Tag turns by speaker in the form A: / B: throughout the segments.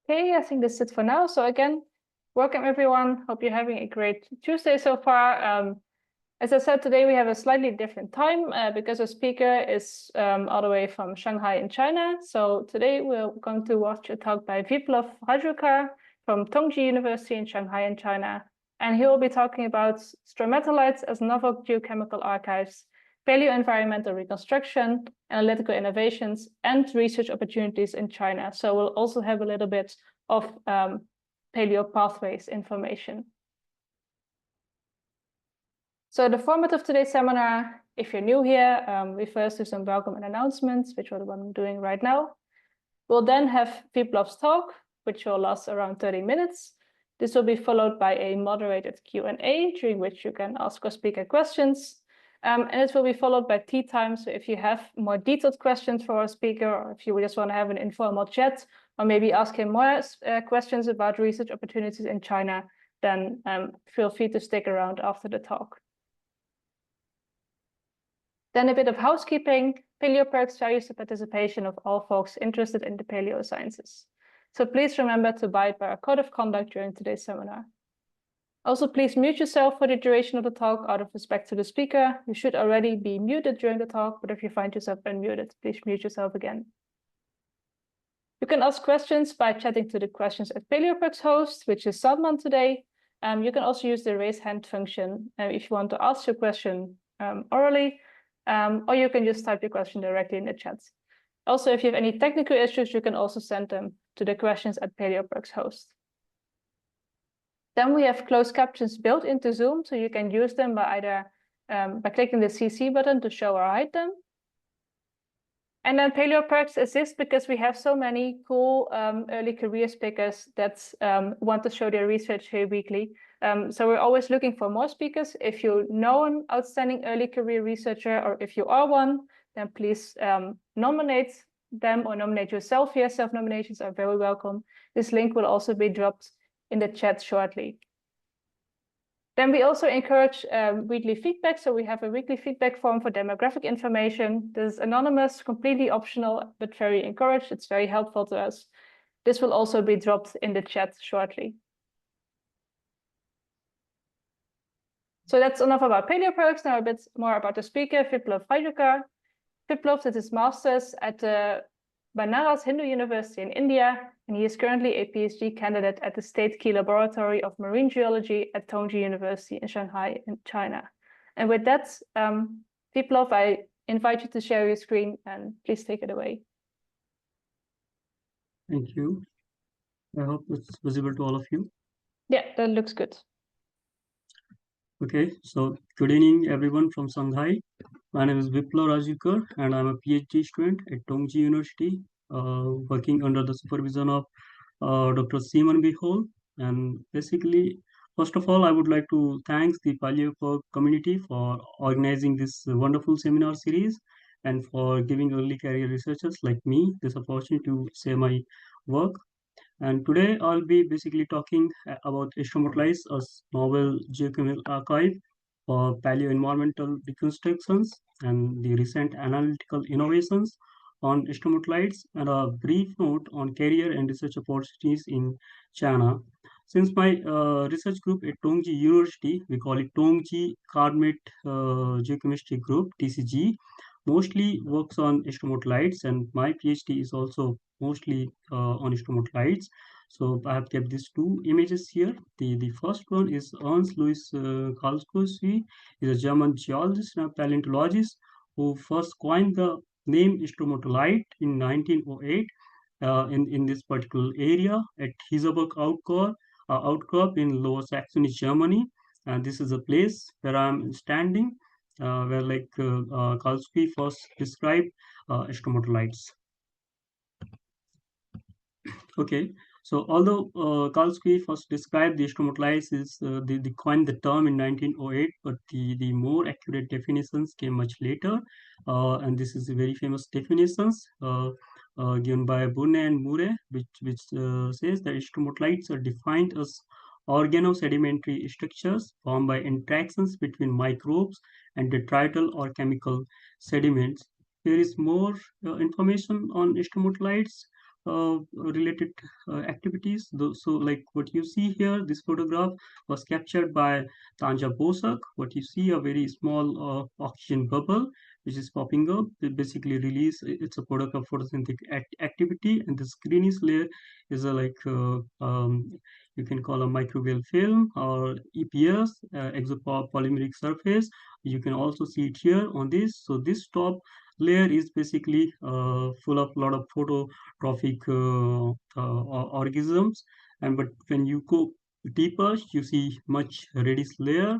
A: Okay, I think that's it for now. So again, welcome everyone. Hope you're having a great Tuesday so far. As I said, today we have a slightly different time because our speaker is all the way from Shanghai in China. So today we're going to watch a talk by Viplove Rajurkar from Tongji University in Shanghai in China. And he will be talking about stromatolites as novel geochemical archives, paleo-environmental reconstruction, analytical innovations, and research opportunities in China. So we'll also have a little bit of paleo pathways information. So the format of today's seminar, if you're new here, refers to some welcome and announcements, which are the one I'm doing right now. We'll then have Viplove's talk, which will last around 30 minutes. This will be followed by a moderated Q&A, during which you can ask or speaker questions. And it will be followed by tea time. So if you have more detailed questions for our speaker, or if you just want to have an informal chat, or maybe ask him more questions about research opportunities in China, then feel free to stick around after the talk. Then a bit of housekeeping. PaleoPerks values the participation of all folks interested in the paleo sciences. So please remember to abide by our code of conduct during today's seminar. Also, please mute yourself for the duration of the talk out of respect to the speaker. You should already be muted during the talk, but if you find yourself unmuted, please mute yourself again. You can ask questions by chatting to the questions at PaleoPerks host, which is Salman today. You can also use the raise hand function if you want to ask your question orally. Or you can just type your question directly in the chat. Also, if you have any technical issues, you can also send them to the questions at PaleoPerks host. Then we have closed captions built into Zoom, so you can use them by either by clicking the CC button to show or hide them. And then PaleoPerks exists because we have so many cool early career speakers that want to show their research here weekly. So we're always looking for more speakers. If you know an outstanding early career researcher, or if you are one, then please nominate them or nominate yourself here. Self-nominations are very welcome. This link will also be dropped in the chat shortly. Then we also encourage weekly feedback. So we have a weekly feedback form for demographic information. This is anonymous, completely optional, but very encouraged. It's very helpful to us. This will also be dropped in the chat shortly. So that's enough about PaleoPerks. Now a bit more about the speaker, Viplove Rajurkar. Viplove did his master's at the Banaras Hindu University in India, and he is currently a PhD candidate at the State Key Laboratory of Marine Geology at Tongji University in Shanghai in China. And with that, Viplove, I invite you to share your screen and please take it away.
B: Thank you. I hope it's visible to all of you.
A: Yeah, that looks good.
B: Okay, so good evening everyone from Shanghai. My name is Viplove Rajurkar and I'm a PhD student at Tongji University, working under the supervision of Dr. Simon B. Hall. And basically, first of all, I would like to thank the Paleo community for organizing this wonderful seminar series and for giving early career researchers like me this opportunity to share my work. And today I'll be basically talking about Stromatolites, a novel geochemical archive for paleo-environmental reconstructions and the recent analytical innovations on stromatolites, and a brief note on career and research opportunities in China. Since my research group at Tongji University, we call it Tongji Carbonate Geochemistry Group, TCG, mostly works on stromatolites, and my PhD is also mostly on stromatolites. So I have kept these two images here. The first one is Ernst Louis Karlsruhe, is a German geologist and paleontologist who first coined the name stromatolite in 1908 in this particular area at Hiseburg outcrop in Lower Saxony, Germany. And this is a place where I'm standing, where Karlsruhe first described stromatolites. Okay, so although Karlsruhe first described the stromatolites, they coined the term in 1908, but the more accurate definitions came much later, and this is a very famous definitions given by Bourne and Murray, which says that stromatolites are defined as organosedimentary structures formed by interactions between microbes and detrital or chemical sediments. There is more information on stromatolites related activities. So like what you see here, this photograph was captured by Tanja Bosak. What you see, a very small oxygen bubble which is popping up. It basically release, it's a product of photosynthetic activity, and this greenish layer is a you can call a microbial film or EPS, exopolymeric surface. You can also see it here on this. So this top layer is basically full of a lot of phototrophic organisms, and but when you go deeper you see much reddish layer.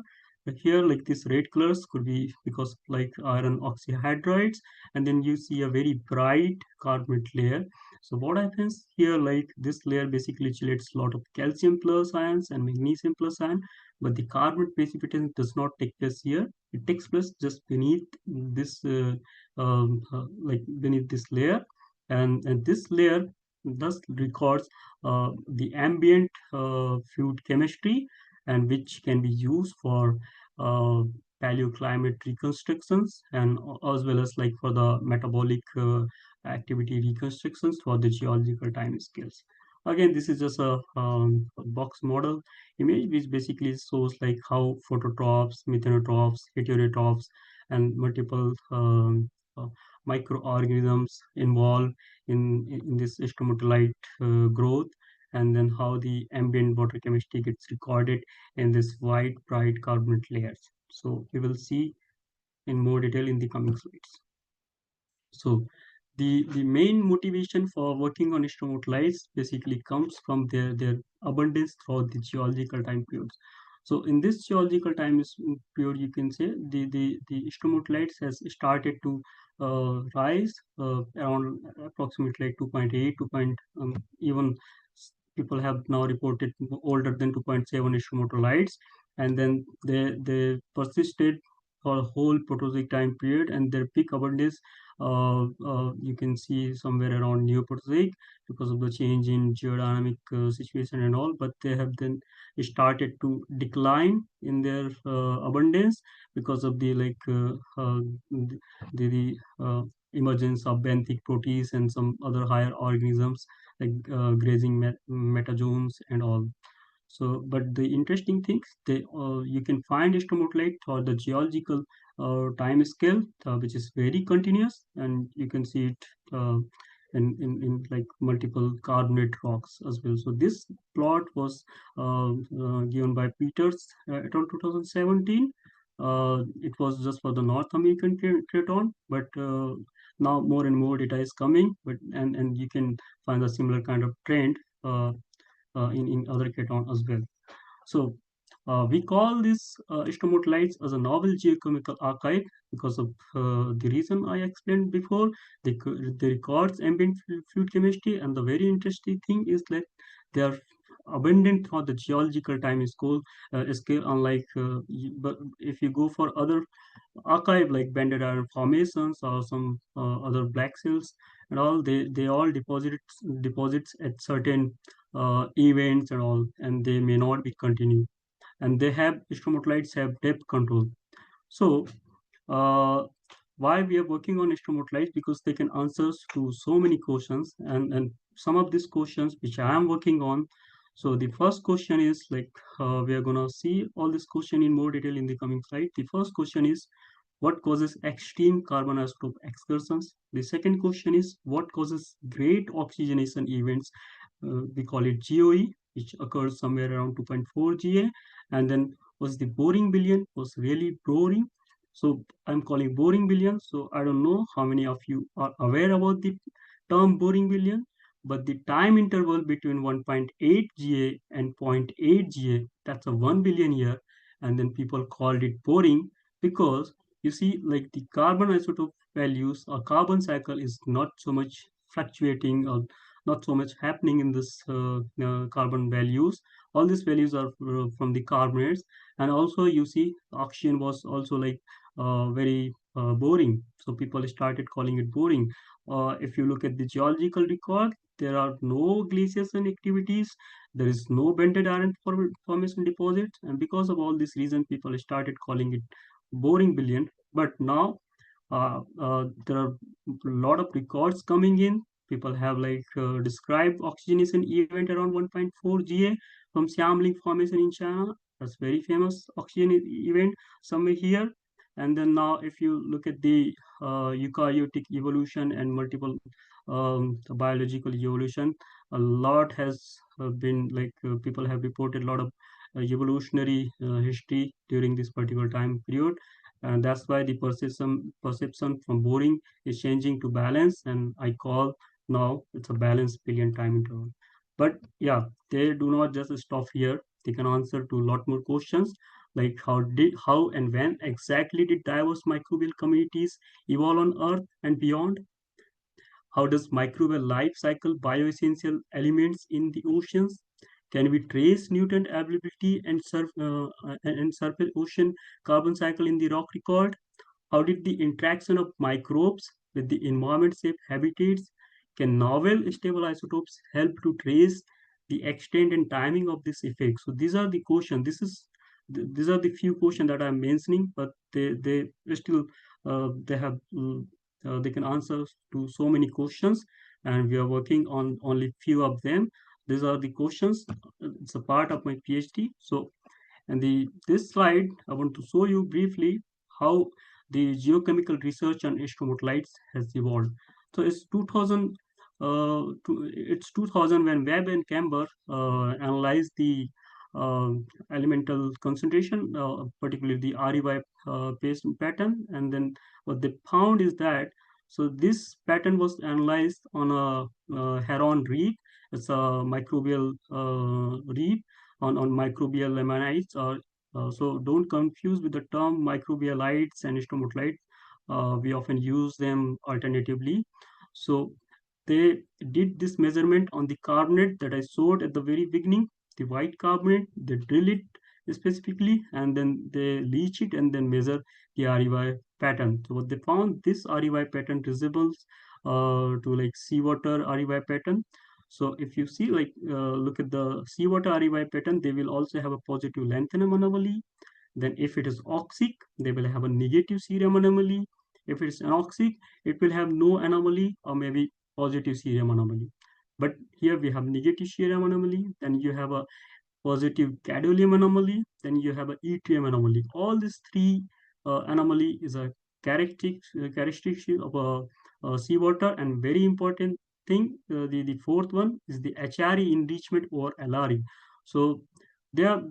B: Here, like this red colors could be because like iron oxyhydrides, and then you see a very bright carbonate layer. So what happens here, like this layer basically chelates a lot of calcium plus ions and magnesium plus ion, but the carbonate precipitation does not take place here. It takes place just beneath this like beneath this layer, and this layer thus records the ambient fluid chemistry, and which can be used for uh, paleoclimate reconstructions, and as well as like for the metabolic activity reconstructions for the geological time scales. Again, this is just a box model image which basically shows like how phototrophs, methanotrophs, heterotrophs, and multiple uh, microorganisms involved in this stromatolite growth, and then how the ambient water chemistry gets recorded in this white bright carbonate layers. So we will see in more detail in the coming slides. So the main motivation for working on stromatolites basically comes from their abundance throughout the geological time periods. So in this geological period, you can say the stromatolites has started to rise around approximately 2.8, 2. Even people have now reported older than 2.7 stromatolites, and then they persisted for a whole Proterozoic time period, and their peak abundance you can see somewhere around Neoproterozoic because of the change in geodynamic situation and all, but they have then started to decline in their abundance because of the emergence of benthic proteins and some other higher organisms like grazing metazoans and all. So, but the interesting things, they you can find stromatolite for the geological time scale, which is very continuous, and you can see it in like multiple carbonate rocks as well. So this plot was given by Peters around 2017. It was just for the North American craton, but now more and more data is coming. But and you can find a similar kind of trend. In other craton as well. So we call this stromatolites as a novel geochemical archive because of the reason I explained before. They records ambient fluid chemistry, and the very interesting thing is that they are abundant throughout the geological time scale. Unlike but if you go for other archive like banded iron formations or some other black cells and all, they all deposits at certain events and all, and they may not be continued, and they have stromatolites have depth control. So uh, why we are working on stromatolites, because they can answer to so many questions, and some of these questions which I am working on. So the first question is like we are gonna see all this question in more detail in the coming slide. The first question is, what causes extreme carbon isotope excursions? The second question is, what causes great oxygenation events? We call it GOE, which occurs somewhere around 2.4 GA. And then was the boring billion was really boring. So I'm calling boring billion. So I don't know how many of you are aware about the term boring billion, but the time interval between 1.8 GA and zero point 0.8 GA, that's a 1 billion year. And then people called it boring because you see, like the carbon isotope values or carbon cycle is not so much fluctuating or not so much happening in this carbon values. All these values are from the carbonates, and also you see oxygen was also like very boring. So people started calling it boring. If you look at the geological record, there are no glaciation activities. There is no banded iron formation deposits, and because of all this reason, people started calling it boring billion. But now there are a lot of records coming in people have described oxygenation event around 1.4 GA from Xiamling Formation in China. That's very famous oxygen event somewhere here. And then now, if you look at the eukaryotic evolution and multiple biological evolution, a lot has been people have reported a lot of evolutionary history during this particular time period, and that's why the perception from boring is changing to balance, and I call now it's a balanced billion time interval. But yeah, they do not just stop here. They can answer to a lot more questions, like how and when exactly did diverse microbial communities evolve on Earth and beyond? How does microbial life cycle bioessential elements in the oceans? Can we trace nutrient availability and surface ocean carbon cycle in the rock record? How did the interaction of microbes with the environment shape habitats? Can novel stable isotopes help to trace the extent and timing of this effect? So these are the questions. These are the few questions that I'm mentioning, but they still they have they can answer to so many questions, and we are working on only few of them. These are the questions. It's a part of my PhD. So and this slide, I want to show you briefly how the geochemical research on stromatolites has evolved. So it's 2000 when Webb and Camber analyzed the uh, elemental concentration, particularly the REY pattern, and then what they found is that this pattern was analyzed on a heron reef. It's a microbial reef on microbial lamanites, or so don't confuse with the term microbialites and stromatolites. We often use them alternatively. So they did this measurement on the carbonate that I showed at the very beginning, the white carbonate. They drill it specifically, and then they leach it and then measure the REY pattern. So what they found, this REY pattern resembles to seawater REY pattern. So if you see, look at the seawater REY pattern, they will also have a positive lanthanum anomaly. Then if it is oxic, they will have a negative cerium anomaly. If it's anoxic, it will have no anomaly or maybe positive cerium anomaly. But here we have negative cerium anomaly, then you have a positive gadolinium anomaly, then you have a yttrium anomaly. All these three anomaly is a characteristic of seawater, and very important thing, the fourth one is the HRE enrichment over LRE. So they are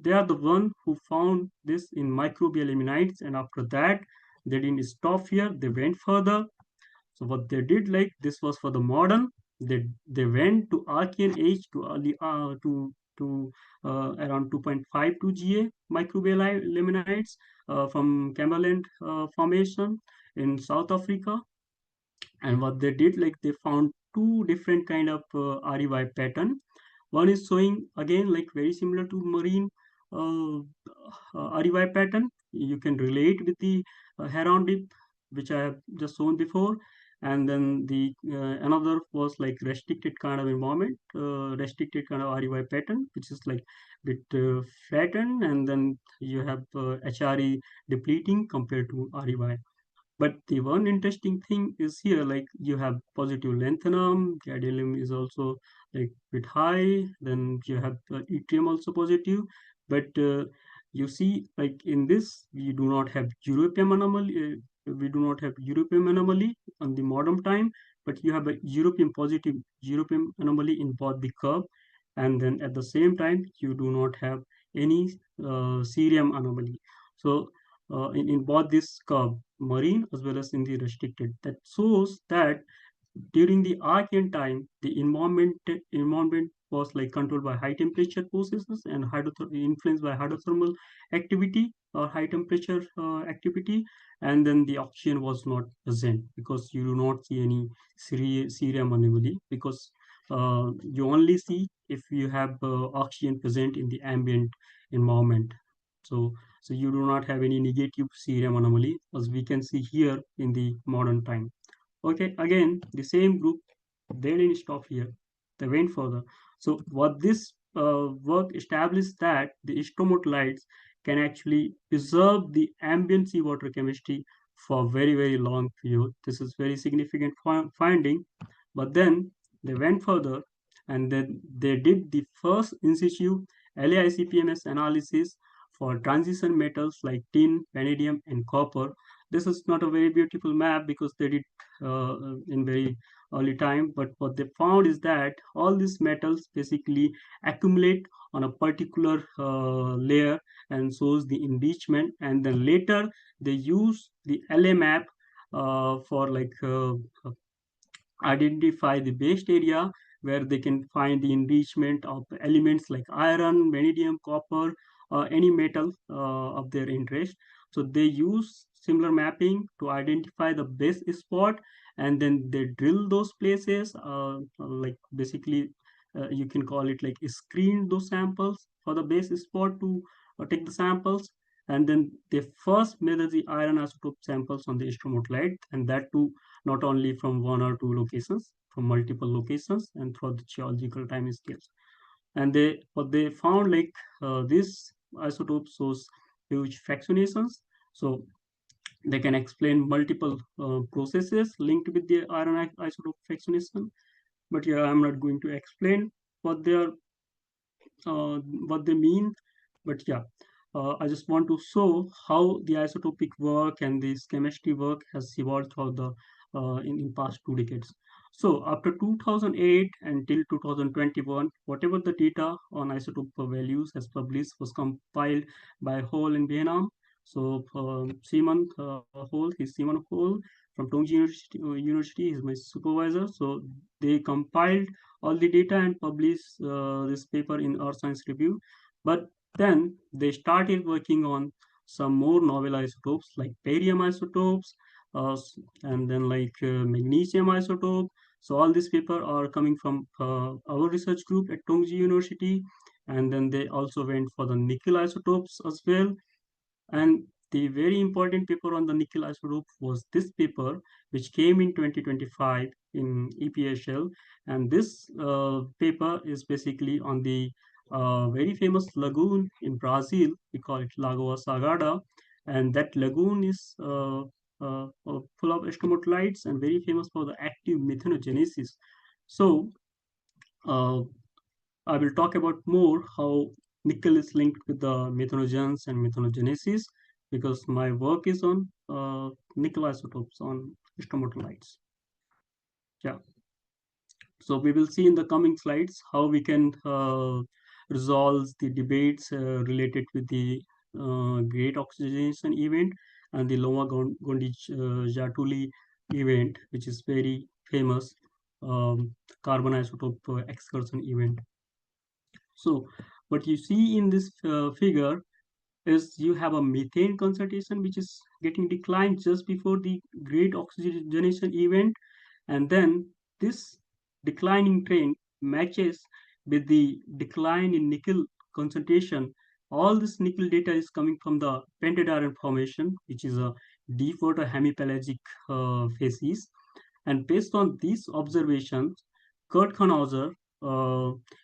B: they are the one who found this in microbial aminites, and after that they didn't stop here. They went further. So what they did, like this was for the modern. They went to Archean age to early around 2.52 GA microbial lamanites from Cumberland Formation in South Africa. And what they did, like they found two different kind of REY pattern. One is showing again like very similar to marine REY pattern. You can relate with the heron dip, which I have just shown before. And then the another was like restricted kind of environment, restricted kind of REY pattern, which is like bit flattened, and then you have HRE depleting compared to REY. But the one interesting thing is here, like you have positive lanthanum, gadolinium is also like bit high, then you have yttrium also positive, but you see like in this we do not have europium anomaly. We do not have europium anomaly on the modern time, but you have a europium positive europium anomaly in both the curve, and then at the same time you do not have any cerium anomaly. So in both this curve, marine as well as in the restricted. That shows that during the Archean time, the environment was like controlled by high temperature processes and influenced by hydrothermal activity or high temperature activity, and then the oxygen was not present because you do not see any cerium anomaly, because you only see if you have oxygen present in the ambient environment. So so you do not have any negative cerium anomaly as we can see here in the modern time. Okay, again, the same group, they didn't stop here. They went further. So what this work established that the stromatolites can actually preserve the ambient seawater chemistry for very, very long period. This is very significant finding. But then they went further, and then they did the first in situ LAICPMS analysis for transition metals like tin, vanadium, and copper. This is not a very beautiful map because they did in very early time, but what they found is that all these metals basically accumulate on a particular layer and shows the enrichment, and then later they use the LA map for identify the base area where they can find the enrichment of elements like iron, vanadium, copper, any metal of their interest. So they use similar mapping to identify the base spot, and then they drill those places, like basically you can call it like screen those samples for the base spot to take the samples. And then they first measure the iron isotope samples on the stromatolite, and that too not only from one or two locations, from multiple locations and throughout the geological time scales. And they what they found like this isotope shows huge fractionations. So they can explain multiple processes linked with the iron isotope fractionation. But yeah, I'm not going to explain what they are, what they mean. But yeah, I just want to show how the isotopic work and this chemistry work has evolved throughout the in past 2 decades. So after 2008 until 2021, whatever the data on isotope values has published was compiled by Hall in Vietnam. So Simon Hall from Tongji University is my supervisor. So they compiled all the data and published this paper in Earth Science Review. But then they started working on some more novel isotopes like barium isotopes, and then magnesium isotope. So all these papers are coming from our research group at Tongji University, and then they also went for the nickel isotopes as well. And the very important paper on the nickel isotope was this paper, which came in 2025 in EPSL. And this paper is basically on the very famous lagoon in Brazil. We call it Lagoa Sagada. And that lagoon is full of stromatolites and very famous for the active methanogenesis. So, uh, I will talk about more how nickel is linked with the methanogens and methanogenesis because my work is on nickel isotopes on stromatolites. Yeah. So we will see in the coming slides how we can resolve the debates related with the great oxygenation event and the Loma Gondij-Jatuli event, which is very famous carbon isotope excursion event. So what you see in this figure is you have a methane concentration which is getting declined just before the great oxygenation event, and then this declining trend matches with the decline in nickel concentration. All this nickel data is coming from the pentadiron formation, which is a deep water hemipelagic facies. And based on these observations, Kurt Kronauser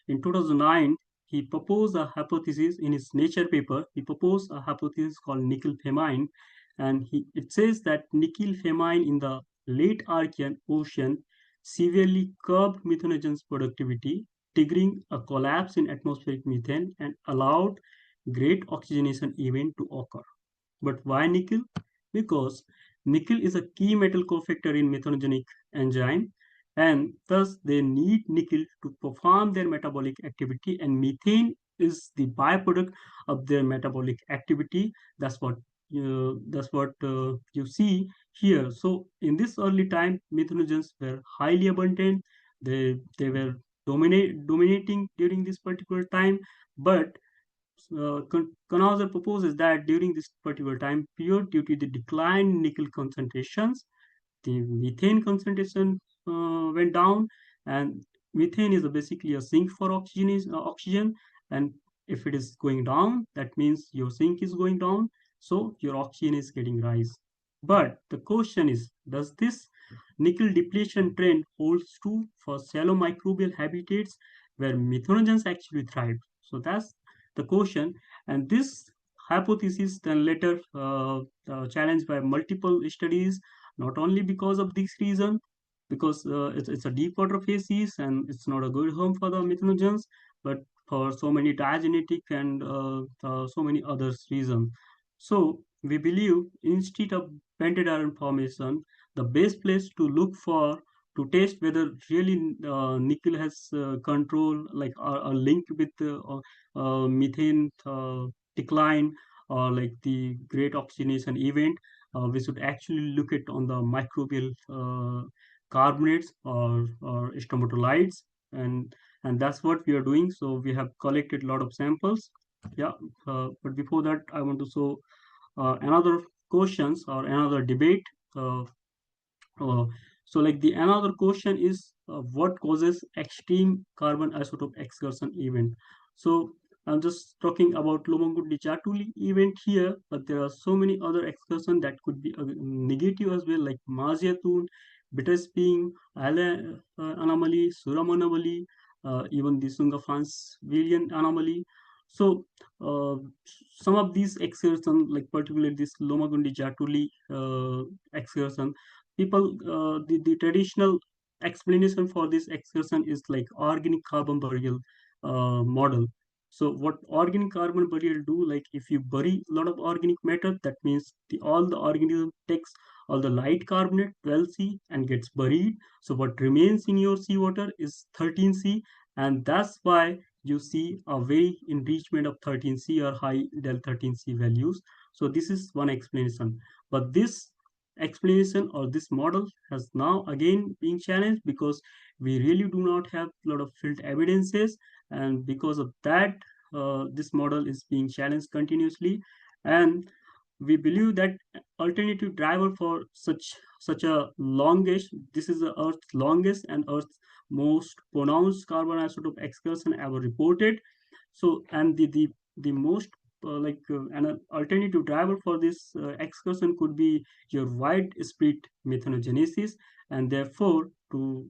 B: in 2009 he proposed a hypothesis in his Nature paper. He proposed a hypothesis called nickel famine, and it says that nickel famine in the late Archean ocean severely curbed methanogens productivity, triggering a collapse in atmospheric methane and allowed great oxygenation event to occur. But why nickel? Because nickel is a key metal cofactor in methanogenic enzyme, and thus they need nickel to perform their metabolic activity, and methane is the byproduct of their metabolic activity. That's what you see here. So in this early time, methanogens were highly abundant. They were dominating during this particular time, but Kronauser proposes that during this particular time period, due to the decline in nickel concentrations, the methane concentration went down, and methane is basically a sink for oxygen, and if it is going down, that means your sink is going down, so your oxygen is getting rise. But the question is, does this nickel depletion trend holds true for shallow microbial habitats where methanogens actually thrive? So that's the question, and this hypothesis then later challenged by multiple studies, not only because of this reason, because it's a deep water species and it's not a good home for the methanogens, but for so many diagenetic and so many other reasons. So we believe instead of painted iron formation, the best place to look for to test whether really nickel has control, like are linked with methane decline or like the great oxygenation event, we should actually look at on the microbial carbonates or stromatolites, and that's what we are doing. So we have collected a lot of samples. Yeah, but before that, I want to show another questions or another debate. Uh, uh, so like the another question is what causes extreme carbon isotope excursion event? So I'm just talking about Lomangundi-Chatuli event here, but there are so many other excursion that could be negative as well, like Maziatun, Bittersping, anomaly, Suram anomaly, even the Sunga-France-Villian anomaly. So uh, some of these excursion, like particularly this Lomagundi-Jatuli excursion, people the traditional explanation for this excursion is like organic carbon burial model. So what organic carbon burial do, like if you bury a lot of organic matter, that means all the organism takes all the light carbonate 12C and gets buried. So what remains in your seawater is 13C, and that's why you see a very enrichment of 13C or high del 13C values. So this is one explanation, but this explanation or this model has now again been challenged because we really do not have a lot of field evidences, and because of that this model is being challenged continuously. And we believe that alternative driver for such a longest, this is the earth's longest and earth's most pronounced carbon isotope excursion ever reported. So and the most an alternative driver for this excursion could be your widespread methanogenesis, and therefore to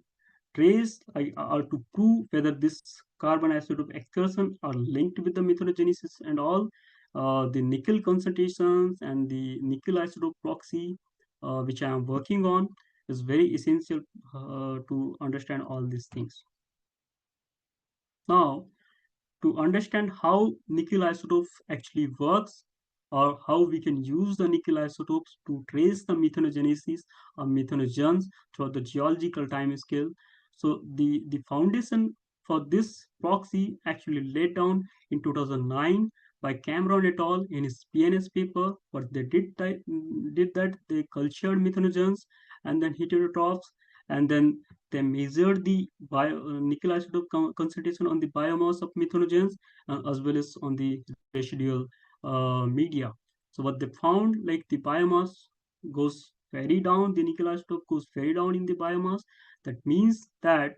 B: trace or to prove whether this carbon isotope excursion are linked with the methanogenesis and all, the nickel concentrations and the nickel isotope proxy, which I am working on, is very essential to understand all these things. Now, to understand how nickel isotopes actually works or how we can use the nickel isotopes to trace the methanogenesis or methanogens throughout the geological time scale. So the foundation for this proxy actually laid down in 2009 by Cameron et al. In his PNS paper. What they did that they cultured methanogens and then heterotrophs, and then they measured the nickel isotope concentration on the biomass of methanogens as well as on the residual media. So what they found, like the biomass goes very down, the nickel isotope goes very down in the biomass. That means that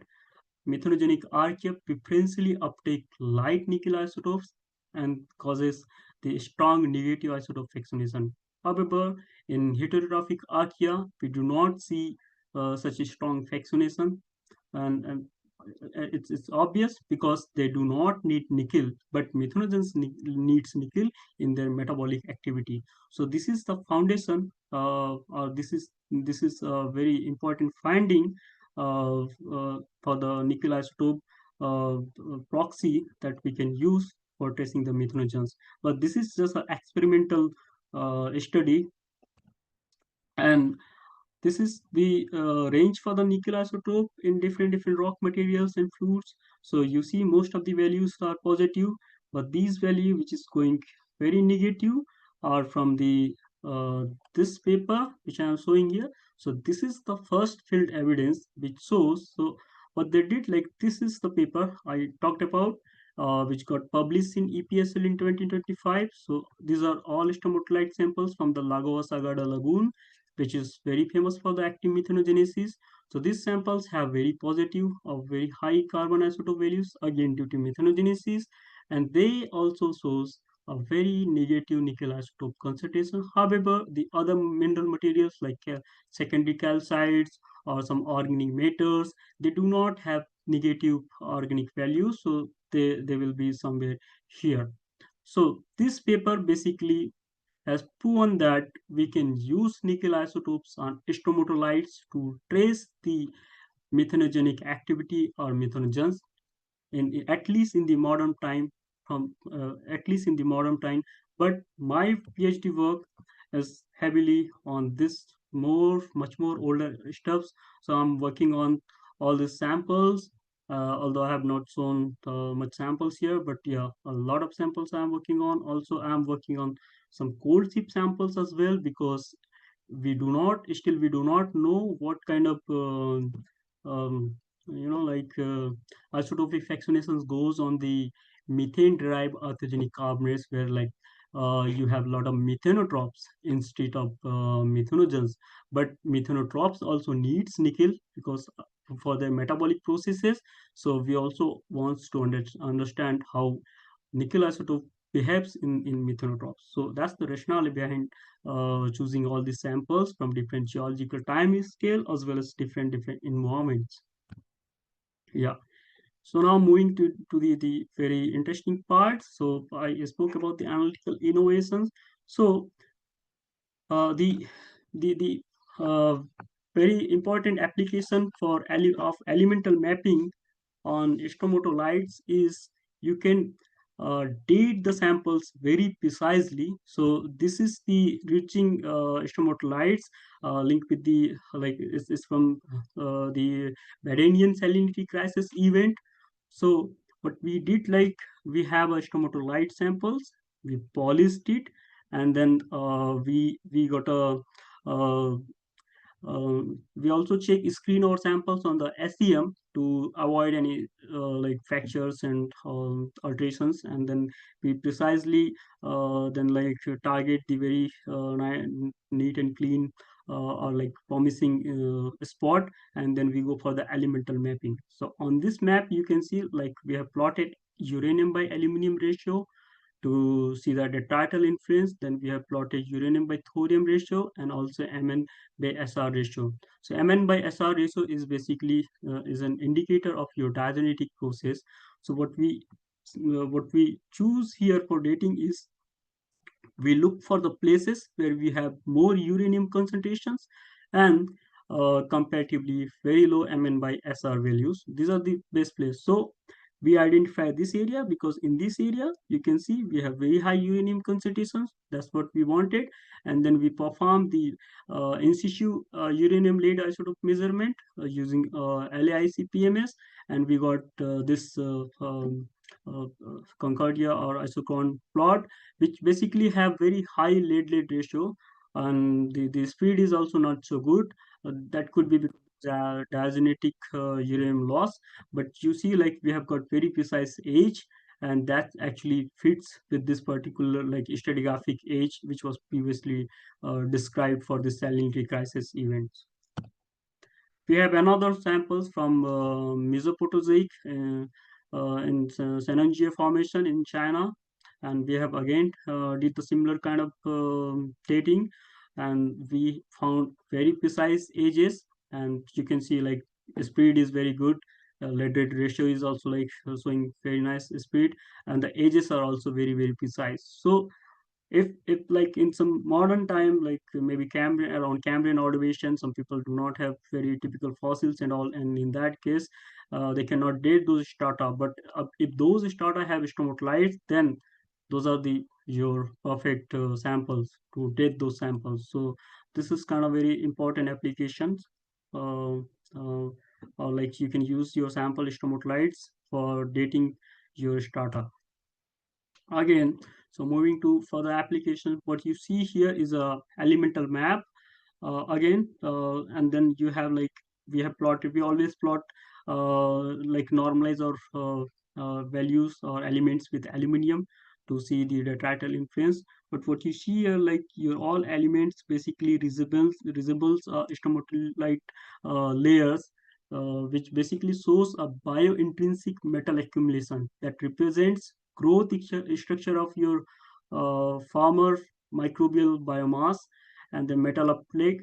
B: methanogenic archaea preferentially uptake light nickel isotopes and causes the strong negative isotope fractionation. However, in heterotrophic archaea, we do not see such a strong fractionation, and it's obvious because they do not need nickel, but methanogens needs nickel in their metabolic activity. So this is the foundation, or this is a very important finding for the nickel isotope proxy that we can use for tracing the methanogens. But this is just an experimental study, and this is the range for the nickel isotope in different rock materials and fluids. So you see most of the values are positive, but these value which is going very negative are from the uh, this paper which I am showing here. So this is the first field evidence which shows. So what they did, like this is the paper I talked about, which got published in EPSL in 2025. So these are all stromatolite samples from the Lagoa Sagada Lagoon, which is very famous for the active methanogenesis. So these samples have very positive or very high carbon isotope values, again due to methanogenesis, and they also shows a very negative nickel isotope concentration. However, the other mineral materials like secondary calcites or some organic matters, they do not have negative organic values, so they will be somewhere here. So this paper basically has proven that we can use nickel isotopes on stromatolites to trace the methanogenic activity or methanogens in at least in the modern time from at least in the modern time. But my PhD work is heavily on this much more older stuffs. So I'm working on all the samples, although I have not shown much samples here, but yeah, a lot of samples I'm working on. Also, I'm working on some cold chip samples as well, because we do not know what kind of um, like isotopic fractionations goes on the methane derived orthogenic carbonates, where like you have a lot of methanotropes instead of methanogens. But methanotropes also needs nickel because for their metabolic processes. So we also wants to understand how nickel isotope behaves in methanotropes. So that's the rationale behind choosing all these samples from different geological time scale as well as different environments. Yeah. So now moving to the very interesting part. So I spoke about the analytical innovations. So the uh, very important application for of elemental mapping on stromatolites is you can date the samples very precisely. So this is the reaching stromatolites linked with the like is from the Badenian salinity crisis event. So what we did, like we have a stromatolite samples, we polished it, and then we got a uh, we also check screen or samples on the SEM to avoid any like fractures and alterations, and then we precisely then like target the very neat and clean or like promising spot, and then we go for the elemental mapping. So on this map you can see like we have plotted uranium by aluminum ratio to see that the title influence. Then we have plotted uranium by thorium ratio and also Mn by Sr ratio. So Mn by Sr ratio is basically is an indicator of your diagenetic process. So what we choose here for dating is we look for the places where we have more uranium concentrations and comparatively very low Mn by Sr values. These are the best places. So we identify this area because in this area you can see we have very high uranium concentrations. That's what we wanted. And then we perform the in situ uranium lead isotope measurement using LAIC PMS, and we got this Concordia or isochron plot, which basically have very high lead ratio, and the speed is also not so good. That could be because diagenetic uranium loss. But you see like we have got very precise age, and that actually fits with this particular like stratigraphic age which was previously described for the salinity crisis events. We have another samples from Mesoproterozoic in Shanghai formation in China, and we have again did the similar kind of dating, and we found very precise ages, and you can see like the speed is very good. Lead ratio is also like showing very nice speed, and the ages are also very precise. So if like in some modern time, like maybe Cambrian, around Cambrian ordovation, some people do not have very typical fossils and all, and in that case they cannot date those strata. But if those strata have stromatolites, then those are the your perfect samples to date those samples. So this is kind of very important applications. uh, uh, or like you can use your sample stromatolites for dating your strata again. So moving to further application, what you see here is a elemental map again, and then you have like we have plotted, we always plot like normalize or values or elements with aluminum to see the detrital influence. But what you see here, like your all elements basically resembles stromatolite layers, which basically shows a biointrinsic metal accumulation that represents growth structure of your farmer microbial biomass, and the metal uptake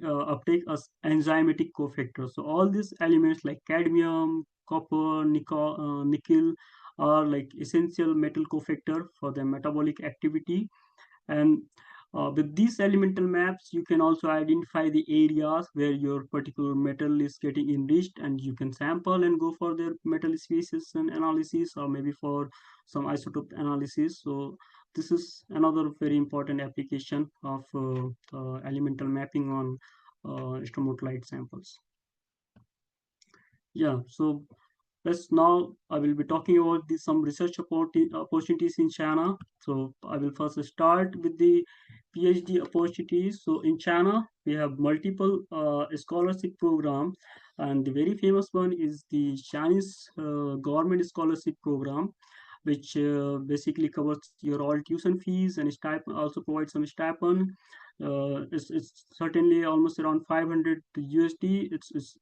B: as enzymatic cofactors. So all these elements like cadmium, copper, nickel are like essential metal cofactor for the metabolic activity. And With these elemental maps, you can also identify the areas where your particular metal is getting enriched, and you can sample and go for their metal species and analysis, or maybe for some isotope analysis. So this is another very important application of elemental mapping on stromatolite samples. Yeah, so let's now, I will be talking about some research opportunities in China. So I will first start with the PhD opportunities. So in China, we have multiple scholarship programs, and the very famous one is the Chinese government scholarship program, which basically covers your all tuition fees and stipend, also provides some stipend. It's certainly almost around 500 USD. It's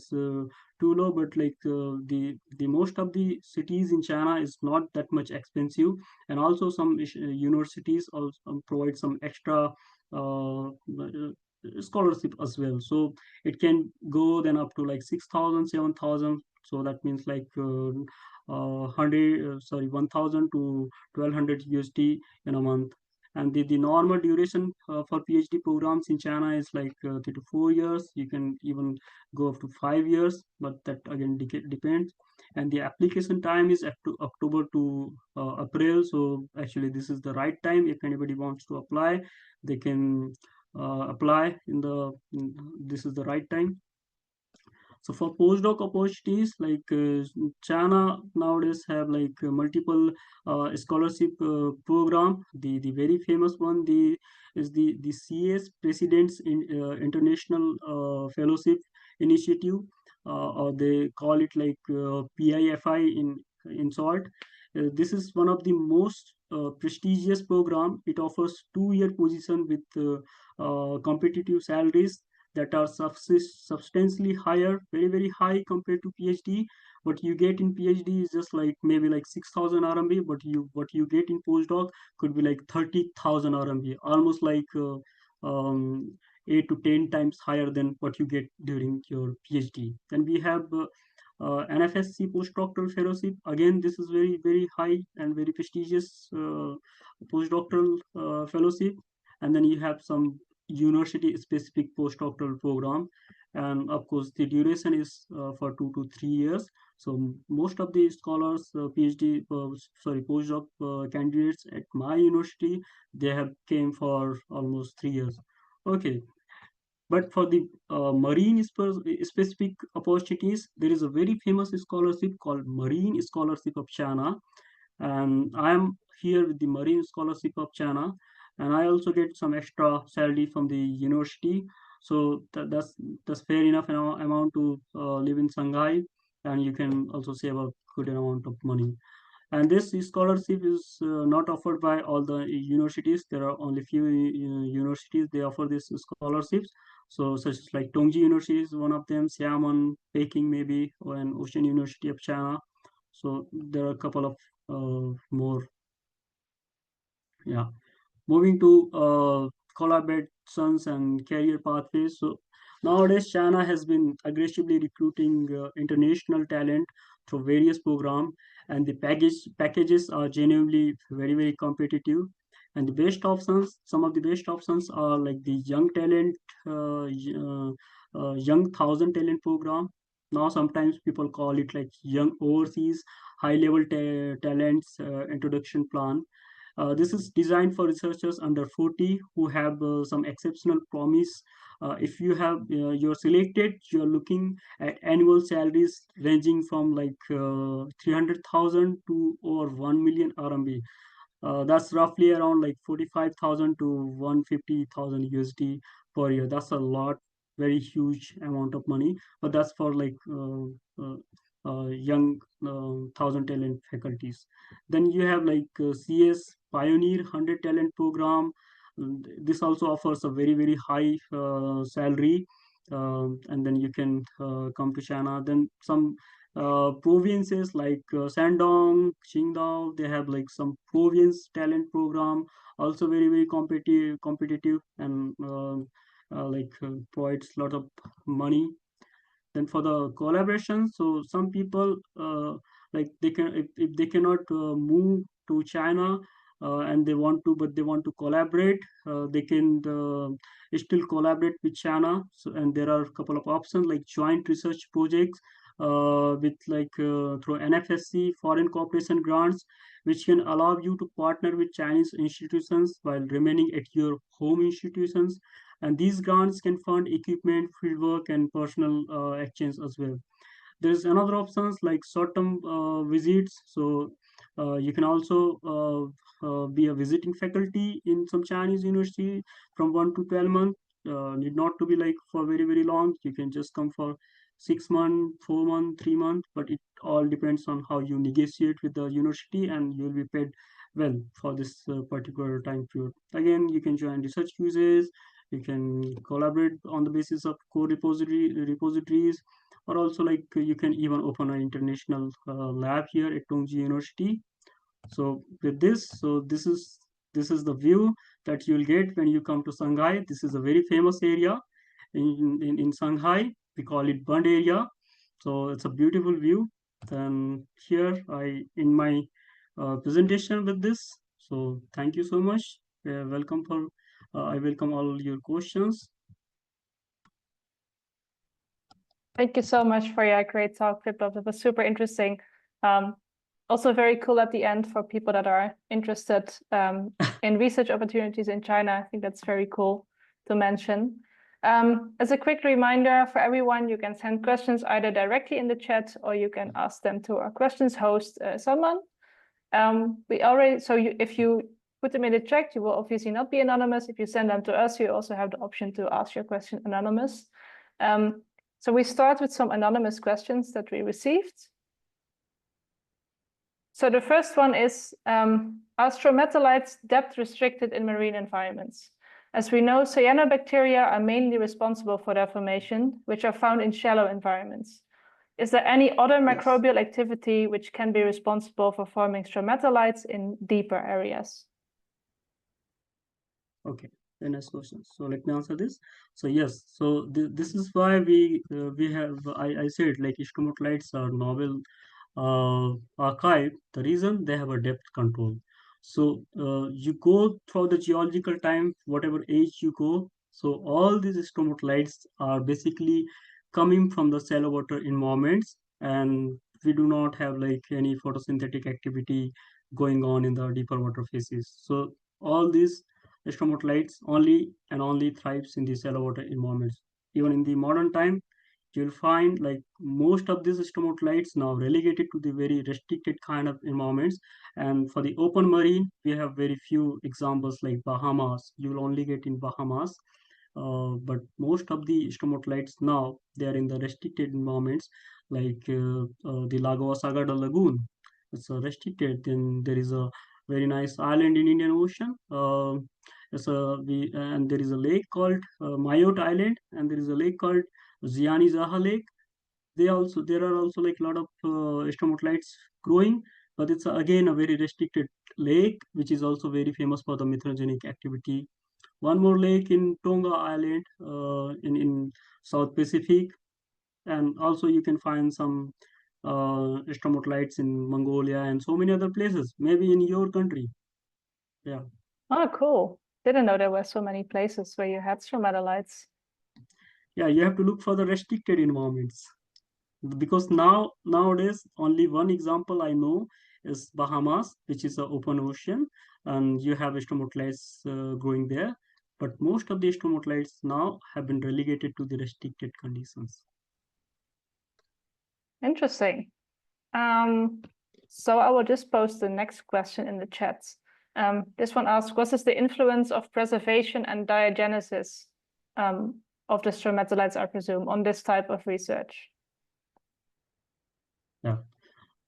B: too low, but like the most of the cities in China is not that much expensive, and also some universities also provide some extra scholarship as well. So it can go then up to like 6,000, 7,000. So that means like 1,000 to 1,200 USD in a month. And the normal duration for PhD programs in China is like 3 to 4 years. You can even go up to 5 years, but that again depends. And the application time is up to October to April. So actually, this is the right time. If anybody wants to apply, they can apply this is the right time. So for postdoc opportunities, like China nowadays have like multiple scholarship program. The very famous one is the CS President's International Fellowship Initiative, or they call it like PIFI in short. This is one of the most prestigious program. It offers 2 year position with competitive salaries that are substantially higher, very very high compared to PhD. What you get in PhD is just like maybe like 6,000 RMB, but what you get in postdoc could be like 30,000 RMB, almost like 8 to 10 times higher than what you get during your PhD. Then we have NFSC postdoctoral fellowship. Again, this is very very high and very prestigious postdoctoral fellowship. And then you have some university specific postdoctoral program, and of course the duration is for 2 to 3 years. So most of the scholars, postdoc candidates at my university, they have came for almost 3 years. Okay, but for the marine specific opportunities, there is a very famous scholarship called Marine Scholarship of China, and I am here with the Marine Scholarship of China, and I also get some extra salary from the university. So that's fair enough amount to live in Shanghai, and you can also save a good amount of money. And this scholarship is not offered by all the universities. There are only few universities they offer these scholarships. So such as like Tongji University is one of them, Xiamen, Peking maybe, or an Ocean University of China. So there are a couple of more. Yeah. Moving to collaborations and career pathways. So nowadays, China has been aggressively recruiting international talent through various programs, and the packages are genuinely very very competitive. And the best options, some of the best options are like the young talent, young thousand talent program. Now sometimes people call it like young overseas high level talents introduction plan. This is designed for researchers under 40 who have some exceptional promise. If you're selected, you're looking at annual salaries ranging from like 300,000 to over 1 million RMB. That's roughly around like 45,000 to 150,000 USD per year. That's a lot, very huge amount of money. But that's for like young thousand talent faculties. Then you have like CS Pioneer 100 Talent Program. This also offers a very very high salary, and then you can come to China. Then some provinces like Shandong, Qingdao, they have like some province talent program, also very very competitive, and provides a lot of money. Then for the collaboration, so some people like they can, if they cannot move to China, and they want to collaborate, they can still collaborate with China. So, and there are a couple of options like joint research projects with through NFSC foreign cooperation grants, which can allow you to partner with Chinese institutions while remaining at your home institutions. And these grants can fund equipment, fieldwork, and personal exchange as well. There's another options like short-term visits. So you can also be a visiting faculty in some Chinese university from 1 to 12 months. Need not to be like for very very long. You can just come for 6 months, 4 months, 3 months. But it all depends on how you negotiate with the university, and you'll be paid well for this particular time period. Again, you can join research uses. You can collaborate on the basis of core repositories, or also like you can even open an international lab here at Tongji University. So with this, this is the view that you'll get when you come to Shanghai. This is a very famous area in Shanghai. We call it Bund area. So it's a beautiful view. Then here I in my presentation with this. So thank you so much. Welcome for I welcome all your questions.
A: Thank you so much for your great talk, Viplove. That was super interesting. Also very cool at the end for people that are interested in research opportunities in China. I think that's very cool to mention. As a quick reminder for everyone, you can send questions either directly in the chat or you can ask them to our questions host, Salman. If you put them in the chat, you will obviously not be anonymous. If you send them to us, you also have the option to ask your question anonymous. So we start with some anonymous questions that we received. So the first one is, are stromatolites depth restricted in marine environments? As we know, cyanobacteria are mainly responsible for their formation, which are found in shallow environments. Is there any other microbial activity which can be responsible for forming stromatolites in deeper areas?
B: Okay, the next question. So let me answer this. So yes, so this is why we have I said like stromatolites are novel archive. The reason they have a depth control. So you go through the geological time, whatever age you go. So all these stromatolites are basically coming from the shallow water environments, and we do not have like any photosynthetic activity going on in the deeper water phases. So all these stromatolites only and only thrives in the shallow water environments. Even in the modern time, you'll find like most of these stromatolites now relegated to the very restricted kind of environments. And for the open marine, we have very few examples like Bahamas. You will only get in Bahamas. But most of the stromatolites now, they are in the restricted environments like the Lagoa Sagada Lagoon. It's restricted. Then there is a very nice island in Indian Ocean. And there is a lake called Mayotte Island, and there is a lake called Ziani Zaha Lake. There are also like a lot of stromatolites growing, but it's again a very restricted lake, which is also very famous for the methanogenic activity. One more lake in Tonga Island in South Pacific, and also you can find some stromatolites in Mongolia and so many other places, maybe in your country. Yeah.
A: Oh, cool. Didn't know there were so many places where you had stromatolites.
B: Yeah, you have to look for the restricted environments. Because nowadays only one example I know is Bahamas, which is an open ocean, and you have stromatolites growing there. But most of the stromatolites now have been relegated to the restricted conditions.
A: Interesting. So I will just post the next question in the chat. This one asks, what is the influence of preservation and diagenesis of the stromatolites, I presume, on this type of research?
B: Yeah,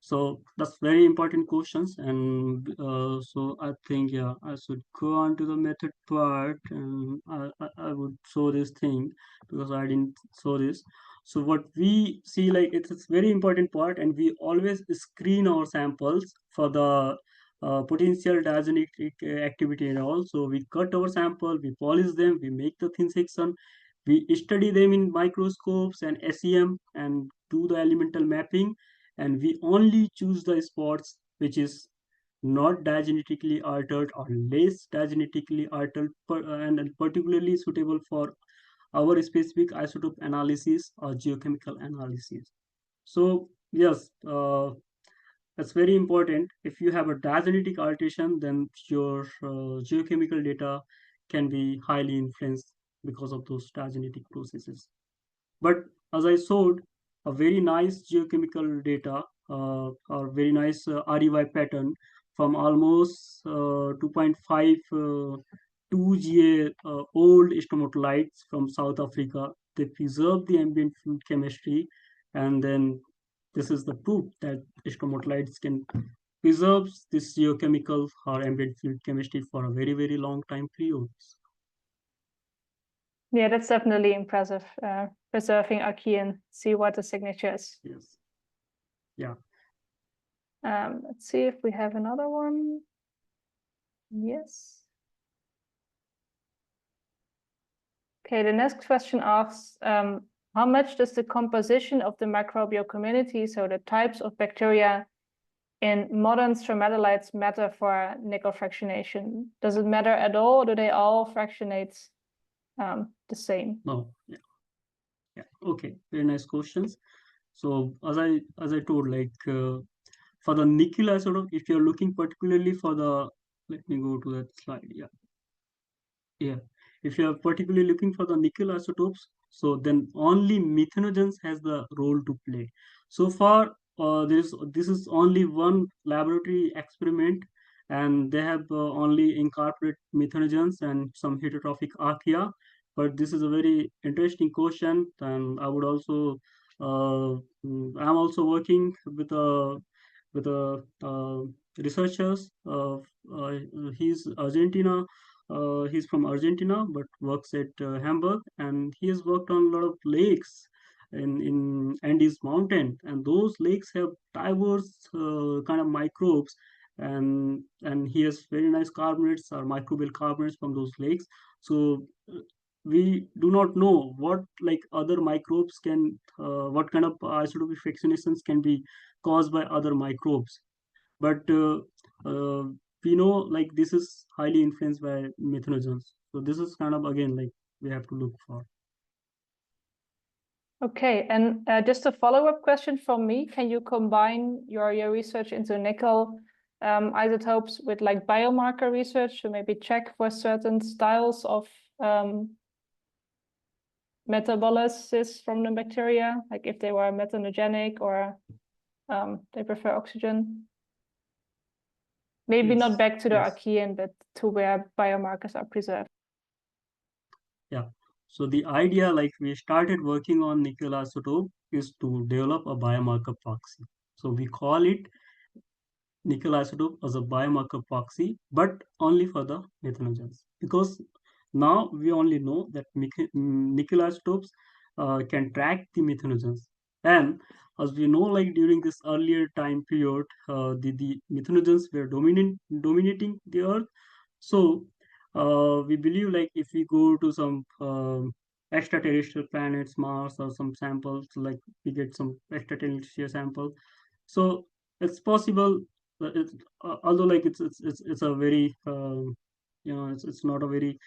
B: so that's very important questions, and so I think I should go on to the method part, and I would show this thing because I didn't show this. So what we see, like it's very important part, and we always screen our samples for the potential diagenic activity and all. So we cut our sample, we polish them, we make the thin section, we study them in microscopes and SEM and do the elemental mapping, and we only choose the spots which is not diagenetically altered or less diagenetically altered, and particularly suitable for our specific isotope analysis or geochemical analysis. So yes, that's very important. If you have a diagenetic alteration, then your geochemical data can be highly influenced because of those diagenetic processes. But as I showed, a very nice geochemical data or very nice REY pattern from almost 2.5 2 GA old stromatolites from South Africa. They preserve the ambient fluid chemistry, and then this is the proof that stromatolites can preserve this geochemical or ambient fluid chemistry for a very, very long time periods.
A: Yeah, that's definitely impressive. Preserving archaean seawater signatures.
B: Yes. Yeah.
A: Let's see if we have another one. Yes. Okay, the next question asks, how much does the composition of the microbial community, so the types of bacteria in modern stromatolites, matter for nickel fractionation? Does it matter at all, or do they all fractionate the same?
B: No. Yeah. Yeah. Okay. Very nice questions. So as I told, like for the nickel isotope, if you're looking particularly for the, let me go to that slide. Yeah. Yeah. If you are particularly looking for the nickel isotopes, so then only methanogens has the role to play. So far, this is only one laboratory experiment, and they have only incorporated methanogens and some heterotrophic archaea. But this is a very interesting question, and I would also, I'm also working with a researchers. He's Argentina. He's from Argentina, but works at Hamburg, and he has worked on a lot of lakes in Andes Mountain, and those lakes have diverse kind of microbes, and he has very nice carbonates or microbial carbonates from those lakes. So we do not know what like other microbes can, what kind of isotopic fractionations can be caused by other microbes, but we know like this is highly influenced by methanogens. So this is kind of again like we have to look for.
A: Okay, and just a follow-up question from me. Can you combine your research into nickel isotopes with like biomarker research to maybe check for certain styles of metabolysis from the bacteria, like if they were methanogenic or they prefer oxygen? Maybe
B: Yes,
A: not back to the
B: yes.
A: archaean, but to where biomarkers are preserved.
B: Yeah. So the idea, like we started working on nickel isotope, is to develop a biomarker proxy. So we call it nickel isotope as a biomarker proxy, but only for the methanogens. Because now we only know that nickel isotopes can track the methanogens. And as we know, like during this earlier time period, the methanogens were dominating the Earth. So we believe like if we go to some extraterrestrial planets, Mars, or some samples, like we get some extraterrestrial sample. So it's possible. It's, although like it's a very it's not a very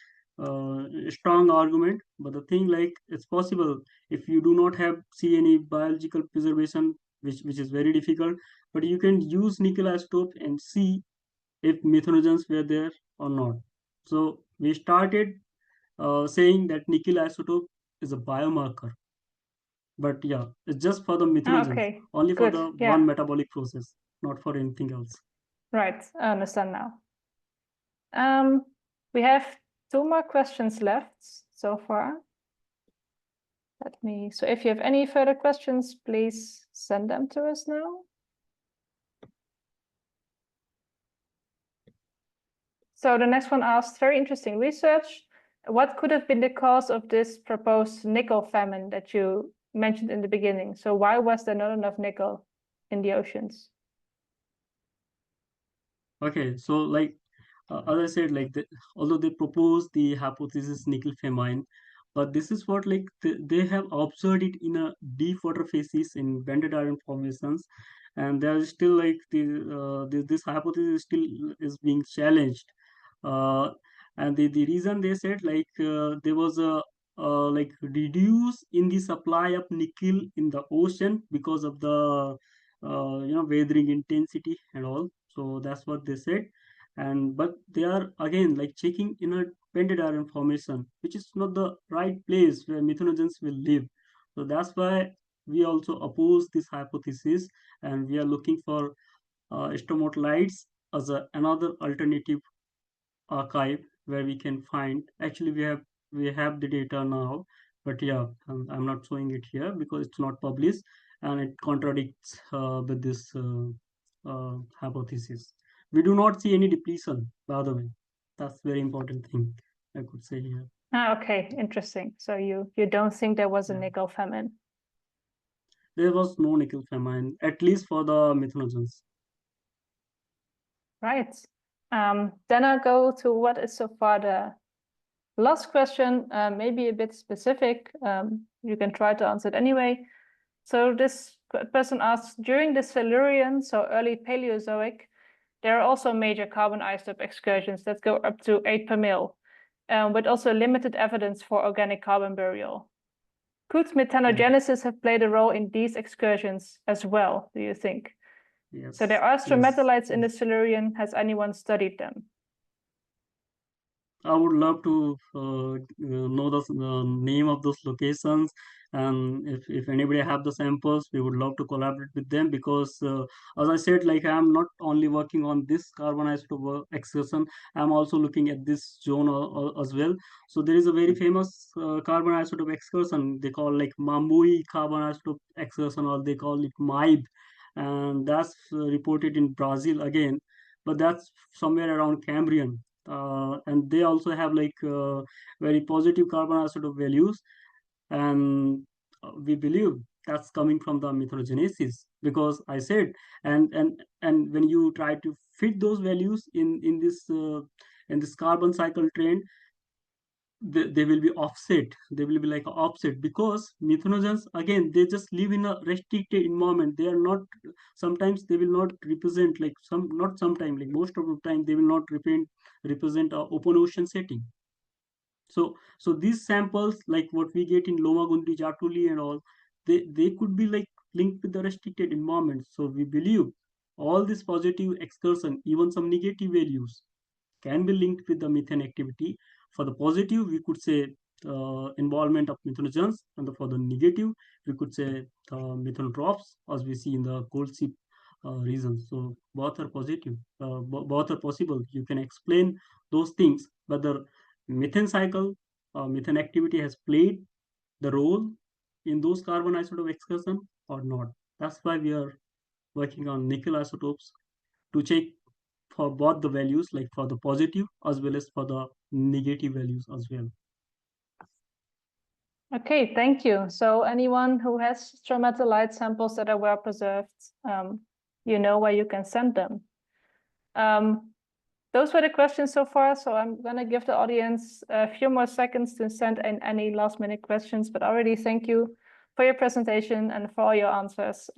B: strong argument, but the thing like it's possible if you do not have see any biological preservation, which is very difficult, but you can use nickel isotope and see if methanogens were there or not. So we started saying that nickel isotope is a biomarker, but yeah, it's just for the methanogens,
A: Okay,
B: only for
A: good.
B: the
A: Yeah,
B: one metabolic process, not for anything else.
A: right. I understand now. We have 2 more questions left so far. So if you have any further questions, please send them to us now. So the next one asks, very interesting research. What could have been the cause of this proposed nickel famine that you mentioned in the beginning? So why was there not enough nickel in the oceans?
B: Okay, so like as I said, like although they proposed the hypothesis nickel famine, but this is what like they have observed it in a deep water phases in banded iron formations, and there is still like this hypothesis still is being challenged. uh, and the reason they said like there was a like reduce in the supply of nickel in the ocean because of the weathering intensity and all. So that's what they said. And but they are again like checking in a pendant iron formation, which is not the right place where methanogens will live. So that's why we also oppose this hypothesis, and we are looking for stromatolites as another alternative archive where we can find. Actually, we have the data now, but yeah, I'm not showing it here because it's not published and it contradicts with this hypothesis. We do not see any depletion, by the way. That's very important thing I could say here.
A: Okay, interesting. So you don't think there was a
B: Yeah.
A: nickel famine?
B: There was no nickel famine, at least for the methanogens.
A: Right. Then I'll go to what is so far the last question, maybe a bit specific. You can try to answer it anyway. So this person asks, during the Silurian, so early Paleozoic, there are also major carbon isotope excursions that go up to 8 per mil, but also limited evidence for organic carbon burial. Could methanogenesis have played a role in these excursions as well, do you think?
B: Yes.
A: So there are
B: Yes.
A: stromatolites in the Silurian. Has anyone studied them?
B: I would love to know the name of those locations, and if anybody have the samples, we would love to collaborate with them because, as I said, like I'm not only working on this carbon isotope excursion, I'm also looking at this zone as well. So there is a very famous carbon isotope excursion they call like Mambui carbon isotope excursion, or they call it MIBE, and that's reported in Brazil again, but that's somewhere around Cambrian. And they also have like very positive carbon isotope values, and we believe that's coming from the methanogenesis because I said, and when you try to fit those values in this carbon cycle trend, they will be offset. They will be like a offset because methanogens again they just live in a restricted environment. They are not, sometimes they will not represent like some, not sometimes, like most of the time they will not represent a open ocean setting. So these samples like what we get in Loma Gundi, Jatuli and all, they could be like linked with the restricted environment. So we believe all this positive excursion, even some negative values, can be linked with the methane activity. For the positive, we could say involvement of methanogens, and for the negative, we could say methanotrophs, as we see in the cold sea regions. So both are positive, both are possible. You can explain those things, whether methane cycle, methane activity has played the role in those carbon isotope excursion or not. That's why we are working on nickel isotopes to check for both the values, like for the positive as well as for the negative values as well.
A: Okay, thank you. So anyone who has stromatolite samples that are well preserved, you know where you can send them. Those were the questions so far. So I'm going to give the audience a few more seconds to send in any last minute questions, but already thank you for your presentation and for all your answers.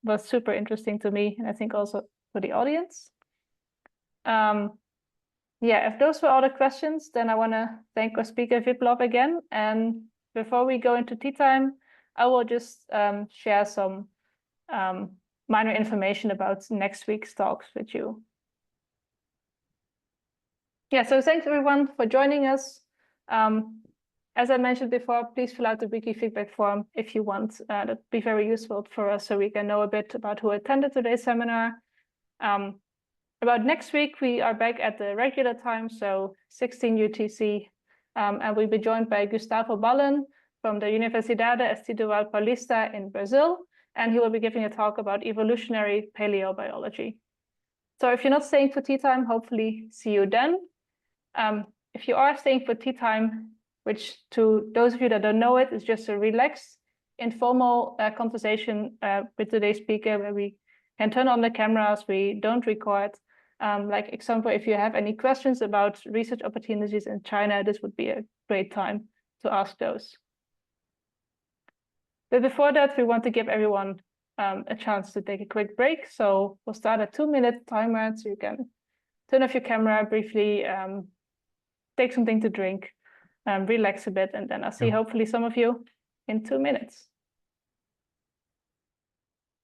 A: Was super interesting to me, and I think also for the audience. Yeah, if those were all the questions, then I want to thank our speaker Viplove again. And before we go into tea time, I will just share some minor information about next week's talks with you. Yeah, so thanks everyone for joining us. As I mentioned before, please fill out the weekly feedback form if you want. That'd be very useful for us so we can know a bit about who attended today's seminar. About next week, we are back at the regular time, so 16 UTC, and we'll be joined by Gustavo Ballen from the Universidade Estadual Paulista in Brazil, and he will be giving a talk about evolutionary paleobiology. So if you're not staying for tea time, hopefully see you then. If you are staying for tea time, which to those of you that don't know it, is just a relaxed, informal conversation with today's speaker where we can turn on the cameras, we don't record. Like example, if you have any questions about research opportunities in China, this would be a great time to ask those. But before that, we want to give everyone a chance to take a quick break. So we'll start a 2-minute timer, so you can turn off your camera briefly, take something to drink, relax a bit, and then I'll see hopefully some of you in 2 minutes.